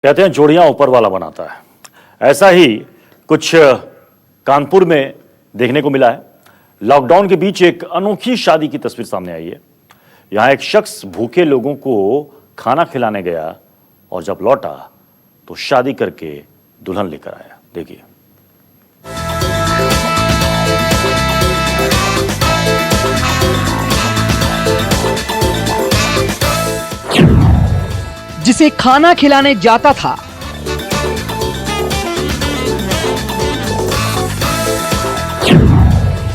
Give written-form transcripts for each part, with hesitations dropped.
कहते हैं जोड़ियां ऊपर वाला बनाता है। ऐसा ही कुछ कानपुर में देखने को मिला है। लॉकडाउन के बीच एक अनोखी शादी की तस्वीर सामने आई है। यहां एक शख्स भूखे लोगों को खाना खिलाने गया और जब लौटा तो शादी करके दुल्हन लेकर आया। देखिए। जिसे खाना खिलाने जाता था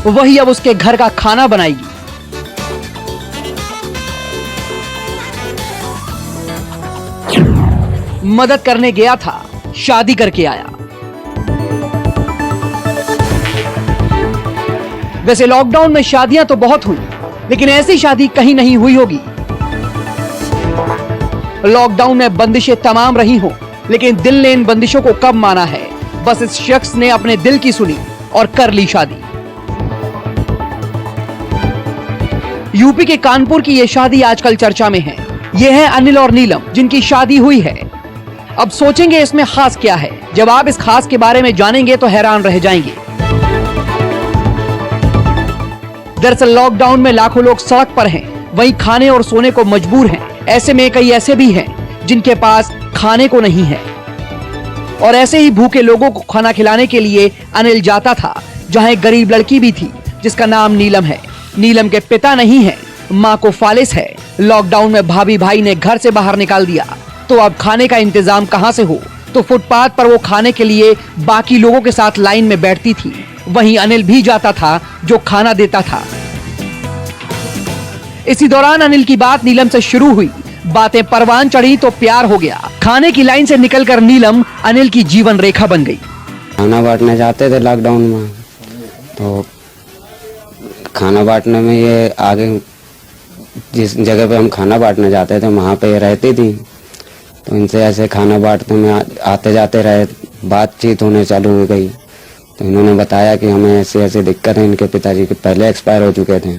वही अब उसके घर का खाना बनाएगी। मदद करने गया था, शादी करके आया। वैसे लॉकडाउन में शादियां तो बहुत हुई, लेकिन ऐसी शादी कहीं नहीं हुई होगी। लॉकडाउन में बंदिशें तमाम रही हों, लेकिन दिल ने इन बंदिशों को कब माना है। बस इस शख्स ने अपने दिल की सुनी और कर ली शादी। यूपी के कानपुर की यह शादी आजकल चर्चा में है। ये है अनिल और नीलम, जिनकी शादी हुई है। अब सोचेंगे इसमें खास क्या है। जब आप इस खास के बारे में जानेंगे तो हैरान रह जाएंगे। दरअसल लॉकडाउन में लाखों लोग सड़क पर हैं, वहीं खाने और सोने को मजबूर हैं। ऐसे में कई ऐसे भी हैं जिनके पास खाने को नहीं है, और ऐसे ही भूखे लोगों को खाना खिलाने के लिए अनिल जाता था, जहां एक गरीब लड़की भी थी जिसका नाम नीलम है। नीलम के पिता नहीं है, मां को फालिस है। लॉकडाउन में भाभी भाई ने घर से बाहर निकाल दिया, तो अब खाने का इंतजाम कहां से हो। तो फुटपाथ पर वो खाने के लिए बाकी लोगों के साथ लाइन में बैठती थी। वहीं अनिल भी जाता था, जो खाना देता था। इसी दौरान अनिल की बात नीलम से शुरू हुई। बातें परवान चढ़ी तो प्यार हो गया। खाने की लाइन से निकलकर नीलम अनिल की जीवन रेखा बन गई। खाना बांटने जाते थे लॉकडाउन में, तो खाना बांटने में ये आगे जिस जगह पे हम खाना बांटने जाते थे वहाँ पे ये रहती थी, तो इनसे ऐसे खाना बांटने में आते जाते रहे। बातचीत होने चालू हो गई, तो इन्होंने बताया कि हमें ऐसी ऐसी दिक्कत है। इनके पिताजी के पहले एक्सपायर हो चुके थे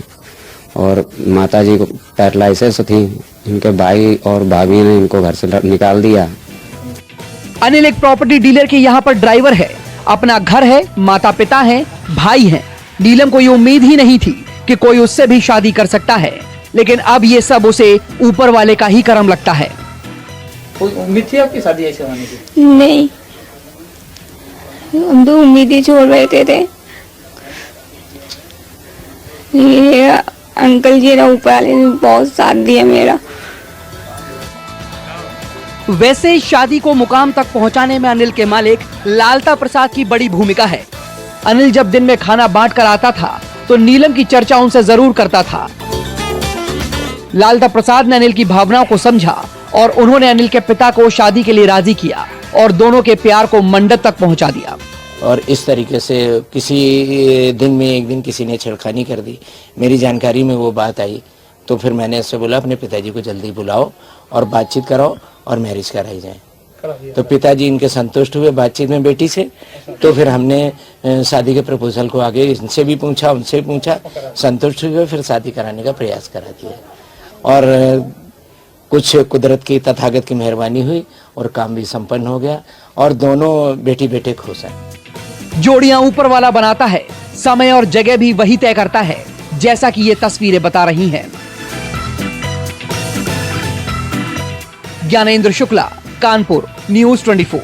और माताजी को पैरालिसिस थी। इनके भाई और भाभी ने इनको घर से निकाल दिया। अनिल एक प्रॉपर्टी डीलर के यहाँ पर ड्राइवर है। अपना घर है, माता पिता हैं, भाई हैं। नीलम को ये उम्मीद ही नहीं थी कि कोई उससे भी शादी कर सकता है, लेकिन अब ये सब उसे ऊपर वाले का ही करम लगता है। कोई उम्मीद थी आपकी शादी ऐसे होने की? नहीं, हम तो उम्मीद ही छोड़ बैठे थे। ये अंकल जी ने ऊपर वाले ने बहुत साथ दिया मेरा। वैसे शादी को मुकाम तक पहुंचाने में अनिल के मालिक लालता प्रसाद की बड़ी भूमिका है। अनिल जब दिन में खाना बांट कर आता था तो नीलम की चर्चा उनसे जरूर करता था। लालता प्रसाद ने अनिल की भावनाओं को समझा और उन्होंने अनिल के पिता को शादी के लिए राजी किया और दोनों के प्यार को मंडप तक पहुंचा दिया। और इस तरीके से किसी दिन में एक दिन किसी ने छेड़खानी कर दी। मेरी जानकारी में वो बात आई, तो फिर मैंने इससे बोला अपने पिताजी को जल्दी बुलाओ और बातचीत कराओ और मैरिज कराई जाए। तो पिताजी इनके संतुष्ट हुए बातचीत में बेटी से। तो फिर हमने शादी के प्रपोजल को आगे इनसे भी पूछा, उनसे पूछा, संतुष्ट हुए, फिर शादी कराने का प्रयास करा दिया। और कुछ कुदरत की तथागत की मेहरबानी हुई और काम भी संपन्न हो गया और दोनों बेटी बेटे खुश हैं। जोड़ियां ऊपर वाला बनाता है, समय और जगह भी वही तय करता है, जैसा कि ये तस्वीरें बता रही हैं। ज्ञानेंद्र शुक्ला, कानपुर, न्यूज़ 24।